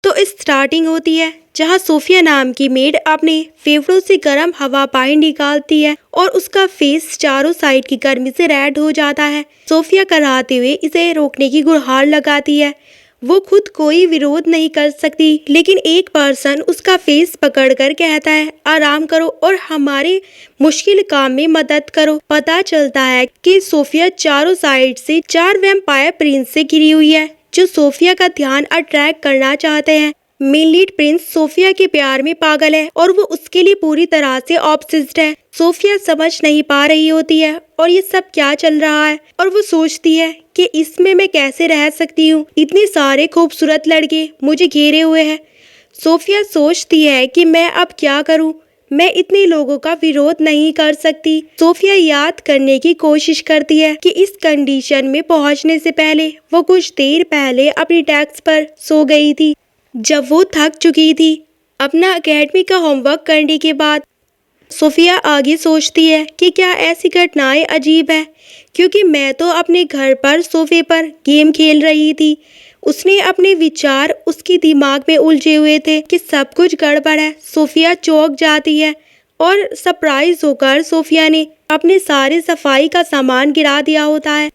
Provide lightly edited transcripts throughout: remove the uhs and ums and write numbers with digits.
तो स्टार्टिंग होती है जहाँ सोफिया नाम की मेड अपने फेफड़ों से गर्म हवा बाहर निकालती है और उसका फेस चारों साइड की गर्मी से रेड हो जाता है। सोफिया कराते हुए इसे रोकने की गुहार लगाती है। वो खुद कोई विरोध नहीं कर सकती, लेकिन एक पर्सन उसका फेस पकड़कर कहता है आराम करो और हमारे मुश्किल काम में मदद करो। पता चलता है कि सोफिया चारों साइड से 4 वैम्पायर प्रिंस से घिरी हुई है जो सोफिया का ध्यान अट्रैक्ट करना चाहते हैं। मेन लीड प्रिंस सोफिया के प्यार में पागल है और वो उसके लिए पूरी तरह से ऑब्सेस्ड है। सोफिया समझ नहीं पा रही होती है और ये सब क्या चल रहा है, और वो सोचती है कि इसमें मैं कैसे रह सकती हूँ। इतने सारे खूबसूरत लड़के मुझे घेरे हुए हैं। सोफिया सोचती है कि मैं अब क्या करूँ, मैं इतने लोगों का विरोध नहीं कर सकती। सोफिया याद करने की कोशिश करती है कि इस कंडीशन में पहुंचने से पहले वो कुछ देर पहले अपनी डेस्क पर सो गई थी जब वो थक चुकी थी। अपना एकेडमी का होमवर्क करने के बाद सोफिया आगे सोचती है कि क्या ऐसी घटनाएं अजीब है, क्योंकि मैं तो अपने घर पर सोफे पर गेम खेल रही थी। उसने अपने विचार उसके दिमाग में उलझे हुए थे कि सब कुछ गड़बड़ है। सोफिया चौंक जाती है और सरप्राइज होकर सोफिया ने अपने सारे सफाई का सामान गिरा दिया होता है।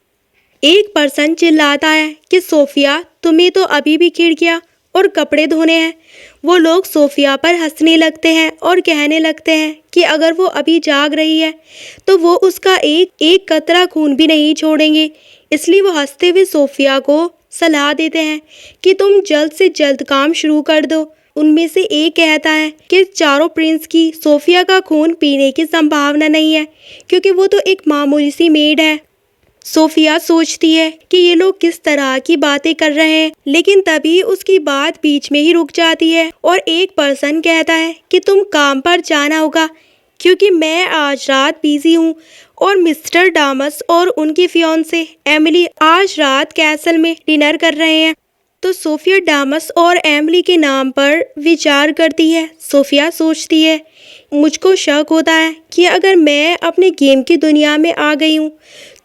एक पर्सन चिल्लाता है कि सोफिया, तुम्हें तो अभी भी खिड़कियाँ और कपड़े धोने हैं। वो लोग सोफिया पर हंसने लगते हैं और कहने लगते हैं कि अगर वो अभी जाग रही है तो वो उसका एक कतरा खून भी नहीं छोड़ेंगे। इसलिए वो हंसते हुए सोफिया को सलाह देते हैं कि तुम जल्द से जल्द काम शुरू कर दो। उनमें से एक कहता है कि चारों प्रिंस की सोफिया का खून पीने की संभावना नहीं है, क्योंकि वो तो एक मामूली सी मेड है। सोफिया सोचती है कि ये लोग किस तरह की बातें कर रहे हैं, लेकिन तभी उसकी बात बीच में ही रुक जाती है और एक पर्सन कहता है कि तुम काम पर जाना होगा, क्योंकि मैं आज रात बिजी हूँ और मिस्टर डामस और उनकी फियांसे एमिली आज रात कैसल में डिनर कर रहे हैं। तो सोफिया डामस और एमिली के नाम पर विचार करती है। सोफिया सोचती है, मुझको शक होता है कि अगर मैं अपने गेम की दुनिया में आ गई हूँ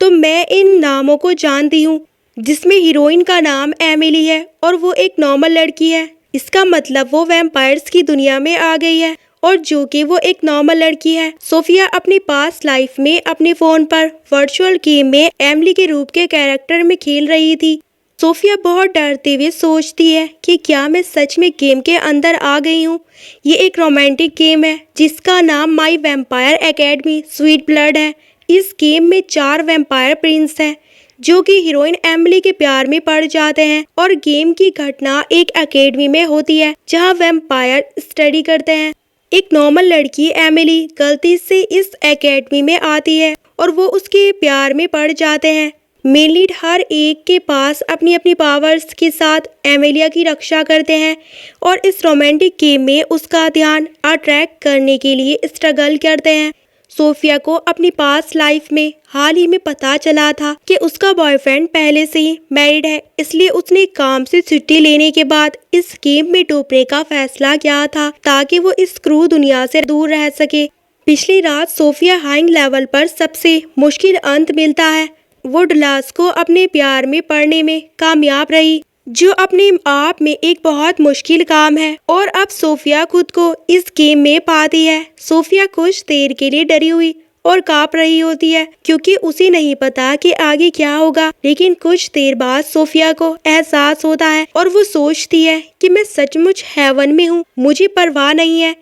तो मैं इन नामों को जानती हूँ, जिसमें हीरोइन का नाम एमिली है और वो एक नॉर्मल लड़की है। इसका मतलब वो वैम्पायर्स की दुनिया में आ गई है और जो कि वो एक नॉर्मल लड़की है। सोफिया अपनी पास्ट लाइफ में अपने फ़ोन पर वर्चुअल गेम में एमिली के रूप के कैरेक्टर में खेल रही थी। सोफिया बहुत डरते हुए सोचती है कि क्या मैं सच में गेम के अंदर आ गई हूँ। ये एक रोमांटिक गेम है जिसका नाम माई वैम्पायर एकेडमी स्वीट ब्लड है। इस गेम में 4 वैम्पायर प्रिंस हैं जो कि हीरोइन एमिली के प्यार में पड़ जाते हैं, और गेम की घटना एक एकेडमी में होती है जहाँ वैम्पायर स्टडी करते हैं। एक नॉर्मल लड़की एमिली गलती से इस एकेडमी में आती है और वो उसके प्यार में पड़ जाते हैं। मेन लीड हर एक के पास अपनी अपनी पावर्स के साथ एमिलिया की रक्षा करते हैं और इस रोमांटिक गेम में उसका ध्यान अट्रैक्ट करने के लिए स्ट्रगल करते हैं। सोफिया को अपनी पास्ट लाइफ में हाल ही में पता चला था कि उसका बॉयफ्रेंड पहले से ही मैरिड है, इसलिए उसने काम से छुट्टी लेने के बाद इस गेम में डूबने का फैसला किया था ताकि वो इस क्रूर दुनिया से दूर रह सके। पिछली रात सोफिया हाइंग लेवल पर सबसे मुश्किल अंत मिलता है। वो डलास को अपने प्यार में पड़ने में कामयाब रही, जो अपने आप में एक बहुत मुश्किल काम है, और अब सोफिया खुद को इस गेम में पाती है। सोफिया कुछ देर के लिए डरी हुई और कांप रही होती है क्योंकि उसे नहीं पता कि आगे क्या होगा, लेकिन कुछ देर बाद सोफिया को एहसास होता है और वो सोचती है कि मैं सचमुच हेवन में हूँ। मुझे परवाह नहीं है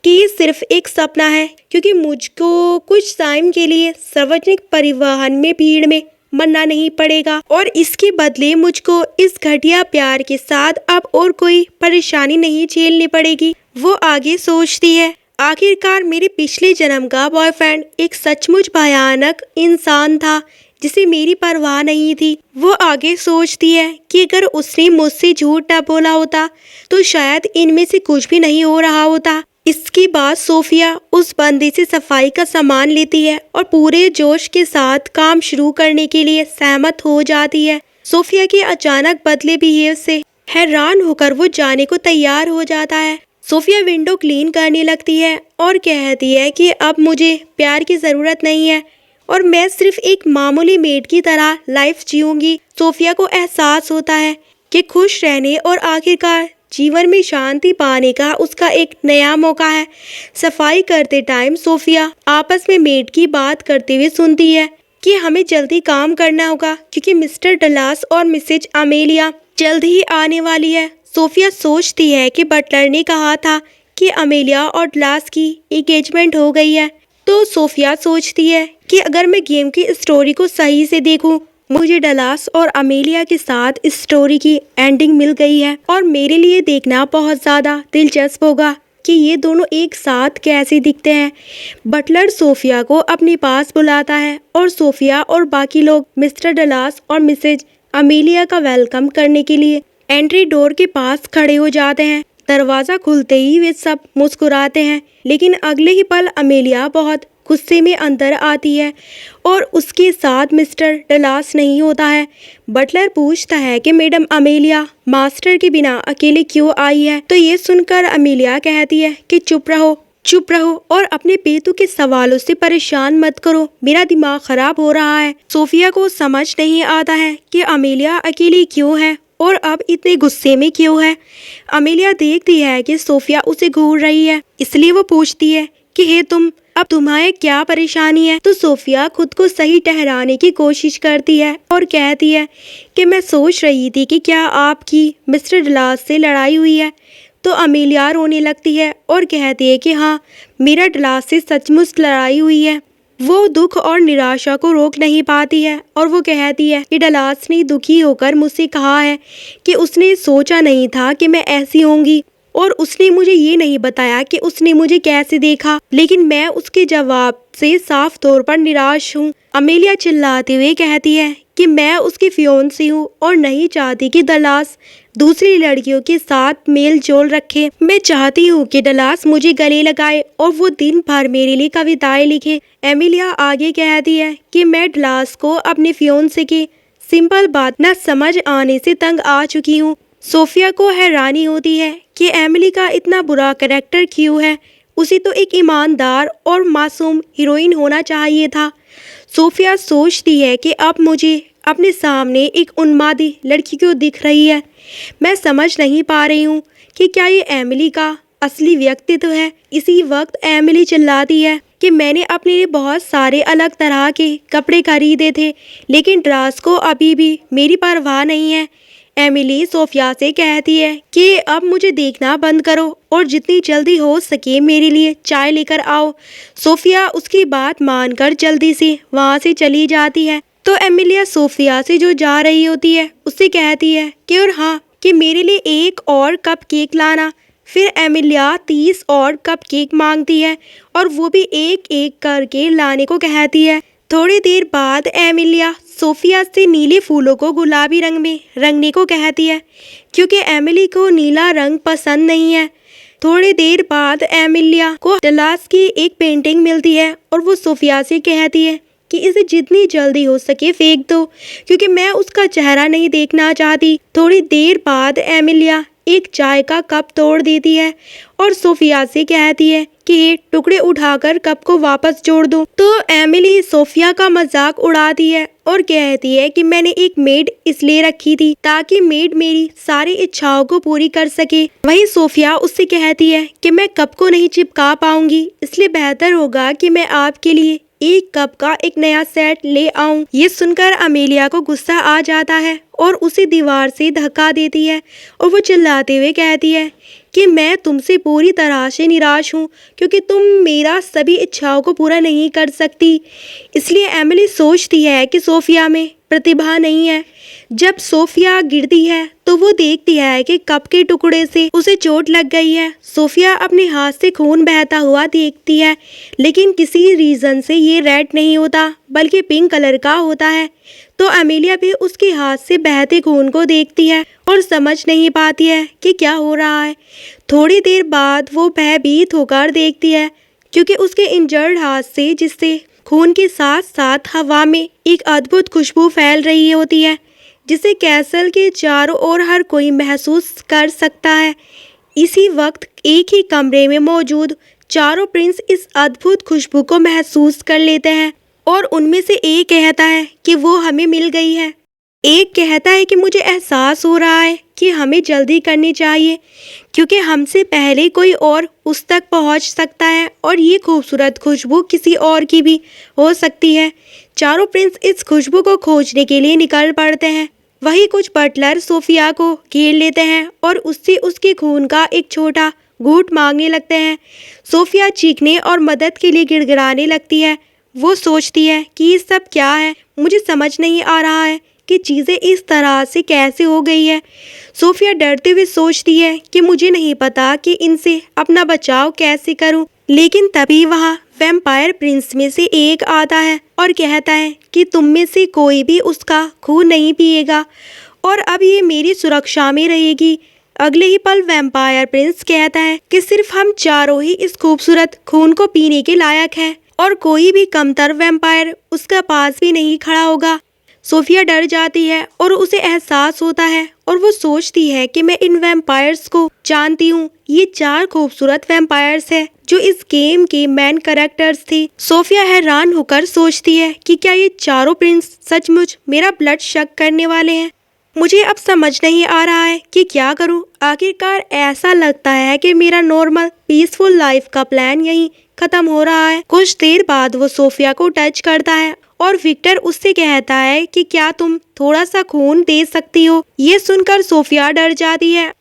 कि ये सिर्फ एक सपना है, क्योंकि मुझको कुछ टाइम के लिए सार्वजनिक परिवहन में भीड़ में मरना नहीं पड़ेगा और इसके बदले मुझको इस घटिया प्यार के साथ अब और कोई परेशानी नहीं झेलनी पड़ेगी। वो आगे सोचती है, आखिरकार मेरे पिछले जन्म का बॉयफ्रेंड एक सचमुच भयानक इंसान था जिसे मेरी परवाह नहीं थी। वो आगे सोचती है कि अगर उसने मुझसे झूठ न बोला होता तो शायद इनमें से कुछ भी नहीं हो रहा होता। इसके बाद सोफिया उस बंदी से सफाई का सामान लेती है और पूरे जोश के साथ काम शुरू करने के लिए सहमत हो जाती है। सोफिया के अचानक बदले बिहेव से हैरान होकर वो जाने को तैयार हो जाता है। सोफिया विंडो क्लीन करने लगती है और कहती है कि अब मुझे प्यार की ज़रूरत नहीं है और मैं सिर्फ एक मामूली मेड की तरह लाइफ जीऊंगी। सोफिया को एहसास होता है कि खुश रहने और आखिरकार जीवन में शांति पाने का उसका एक नया मौका है। सफाई करते टाइम सोफिया आपस में मेड की बात करते हुए सुनती है कि हमें जल्दी काम करना होगा क्योंकि मिस्टर डलास और मिसेज अमेलिया जल्द ही आने वाली है। सोफिया सोचती है कि बटलर ने कहा था कि अमेलिया और डलास की एंगेजमेंट हो गई है, तो सोफिया सोचती है कि अगर मैं गेम की स्टोरी को सही से देखूं, मुझे डलास और अमेलिया के साथ इस स्टोरी की एंडिंग मिल गई है और मेरे लिए देखना बहुत ज़्यादा दिलचस्प होगा कि ये दोनों एक साथ कैसे दिखते हैं। बटलर सोफिया को अपने पास बुलाता है और सोफिया और बाकी लोग मिस्टर डलास और मिसेज अमेलिया का वेलकम करने के लिए एंट्री डोर के पास खड़े हो जाते हैं। दरवाज़ा खुलते ही वे सब मुस्कुराते हैं, लेकिन अगले ही पल अमेलिया बहुत गुस्से में अंदर आती है और उसके साथ मिस्टर डलास नहीं होता है। बटलर पूछता है कि मैडम अमेलिया मास्टर के बिना अकेले क्यों आई है, तो ये सुनकर अमेलिया कहती है कि चुप रहो और अपने बेतु के सवालों से परेशान मत करो, मेरा दिमाग खराब हो रहा है। सोफिया को समझ नहीं आता है कि अमेलिया अकेली क्यों है और अब इतने गुस्से में क्यों है। अमेलिया देखती है कि सोफिया उसे घूर रही है, इसलिए वो पूछती है कि हे तुम, अब तुम्हारे क्या परेशानी है। तो सोफिया खुद को सही ठहराने की कोशिश करती है और कहती है कि मैं सोच रही थी कि क्या आपकी मिस्टर डलास से लड़ाई हुई है। तो अमेलिया रोने लगती है और कहती है कि हाँ, मेरा डलास से सचमुच लड़ाई हुई है। वो दुख और निराशा को रोक नहीं पाती है और वो कहती है कि डलास ने दुखी होकर मुझसे कहा है कि उसने सोचा नहीं था कि मैं ऐसी होंगी और उसने मुझे ये नहीं बताया कि उसने मुझे कैसे देखा, लेकिन मैं उसके जवाब से साफ तौर पर निराश हूँ। अमेलिया चिल्लाते हुए कहती है कि मैं उसकी फियोंसी हूँ और नहीं चाहती कि डलास दूसरी लड़कियों के साथ मेल जोल रखे। मैं चाहती हूँ कि डलास मुझे गले लगाए और वो दिन भर मेरे लिए कविताएं लिखे। एमिलिया आगे कहती है कि मैं डलास को अपने फियोंसे की सिंपल बात न समझ आने से तंग आ चुकी हूँ। सोफिया को हैरानी होती है कि एमिली का इतना बुरा कैरेक्टर क्यों है, उसे तो एक ईमानदार और मासूम हीरोइन होना चाहिए था। सोफिया सोचती है कि अब मुझे अपने सामने एक उन्मादी लड़की क्यों दिख रही है। मैं समझ नहीं पा रही हूँ कि क्या ये एमिली का असली व्यक्तित्व है। इसी वक्त एमिली चिल्लाती है कि मैंने अपने लिए बहुत सारे अलग तरह के कपड़े खरीदे थे, लेकिन डलास को अभी भी मेरी परवाह नहीं है। एमिली सोफिया से कहती है कि अब मुझे देखना बंद करो और जितनी जल्दी हो सके मेरे लिए चाय लेकर आओ। सोफिया उसकी बात मानकर जल्दी से वहाँ से चली जाती है। तो एमिलिया सोफिया से जो जा रही होती है उससे कहती है कि और हाँ, कि मेरे लिए एक और कप केक लाना। फिर एमिलिया 30 और कप केक मांगती है और वो भी एक एक करके लाने को कहती है। थोड़ी देर बाद एमिलिया सोफिया से नीले फूलों को गुलाबी रंग में रंगने को कहती है, क्योंकि एमिली को नीला रंग पसंद नहीं है। थोड़ी देर बाद एमिलिया को डलास की एक पेंटिंग मिलती है और वो सोफिया से कहती है कि इसे जितनी जल्दी हो सके फेंक दो, क्योंकि मैं उसका चेहरा नहीं देखना चाहती। थोड़ी देर बाद एमिलिया एक चाय का कप तोड़ देती है और सोफिया से कहती है कि टुकड़े उठाकर कप को वापस जोड़ दो। तो एमिली सोफिया का मजाक उड़ाती है और कहती है कि मैंने एक मेड इसलिए रखी थी ताकि मेड मेरी सारी इच्छाओं को पूरी कर सके। वहीं सोफिया उससे कहती है कि मैं कप को नहीं चिपका पाऊंगी, इसलिए बेहतर होगा कि मैं आपके लिए एक कप का एक नया सेट ले आऊं। ये सुनकर अमेलिया को गुस्सा आ जाता है और उसे दीवार से धक्का देती है और वो चिल्लाते हुए कहती है कि मैं तुमसे पूरी तरह से निराश हूँ, क्योंकि तुम मेरा सभी इच्छाओं को पूरा नहीं कर सकती। इसलिए एमिली सोचती है कि सोफिया में प्रतिभा नहीं है। जब सोफिया गिरती है तो वो देखती है कि कप के टुकड़े से उसे चोट लग गई है। सोफिया अपने हाथ से खून बहता हुआ देखती है, लेकिन किसी रीज़न से ये रेड नहीं होता बल्कि पिंक कलर का होता है। तो अमेलिया भी उसके हाथ से बहते खून को देखती है और समझ नहीं पाती है कि क्या हो रहा है। थोड़ी देर बाद वो भयभीत होकर देखती है, क्योंकि उसके इंजर्ड हाथ से, जिससे खून के साथ साथ हवा में एक अद्भुत खुशबू फैल रही होती है, जिसे कैसल के चारों ओर हर कोई महसूस कर सकता है। इसी वक्त एक ही कमरे में मौजूद चारों प्रिंस इस अद्भुत खुशबू को महसूस कर लेते हैं और उनमें से एक कहता है कि वो हमें मिल गई है। एक कहता है कि मुझे एहसास हो रहा है कि हमें जल्दी करनी चाहिए क्योंकि हमसे पहले कोई और उस तक पहुंच सकता है और ये खूबसूरत खुशबू किसी और की भी हो सकती है। चारों प्रिंस इस खुशबू को खोजने के लिए निकल पड़ते हैं। वही कुछ बटलर सोफिया को घेर लेते हैं और उससे उसके खून का एक छोटा घूंट मांगने लगते हैं। सोफिया चीखने और मदद के लिए गिड़गिड़ाने लगती है। वो सोचती है कि ये सब क्या है, मुझे समझ नहीं आ रहा है कि चीज़ें इस तरह से कैसे हो गई है। सोफिया डरते हुए सोचती है कि मुझे नहीं पता कि इनसे अपना बचाव कैसे करूं। लेकिन तभी वहां वैम्पायर प्रिंस में से एक आता है और कहता है कि तुम में से कोई भी उसका खून नहीं पिएगा और अब ये मेरी सुरक्षा में रहेगी। अगले ही पल वैम्पायर प्रिंस कहता है कि सिर्फ हम चारों ही इस खूबसूरत खून को पीने के लायक हैं और कोई भी कमतर वैम्पायर उसका पास भी नहीं खड़ा होगा। सोफिया डर जाती है और उसे एहसास होता है और वो सोचती है कि मैं इन वैम्पायर्स को जानती हूँ। ये 4 खूबसूरत वैम्पायर्स हैं जो इस गेम के मेन कैरेक्टर्स थे। सोफिया हैरान होकर सोचती है कि क्या ये चारों प्रिंस सचमुच मेरा ब्लड शक करने वाले हैं। मुझे अब समझ नहीं आ रहा है कि क्या करूं। आखिरकार ऐसा लगता है कि मेरा नॉर्मल पीसफुल लाइफ का प्लान यहीं खत्म हो रहा है। कुछ देर बाद वो सोफिया को टच करता है और विक्टर उससे कहता है कि क्या तुम थोड़ा सा खून दे सकती हो। ये सुनकर सोफिया डर जाती है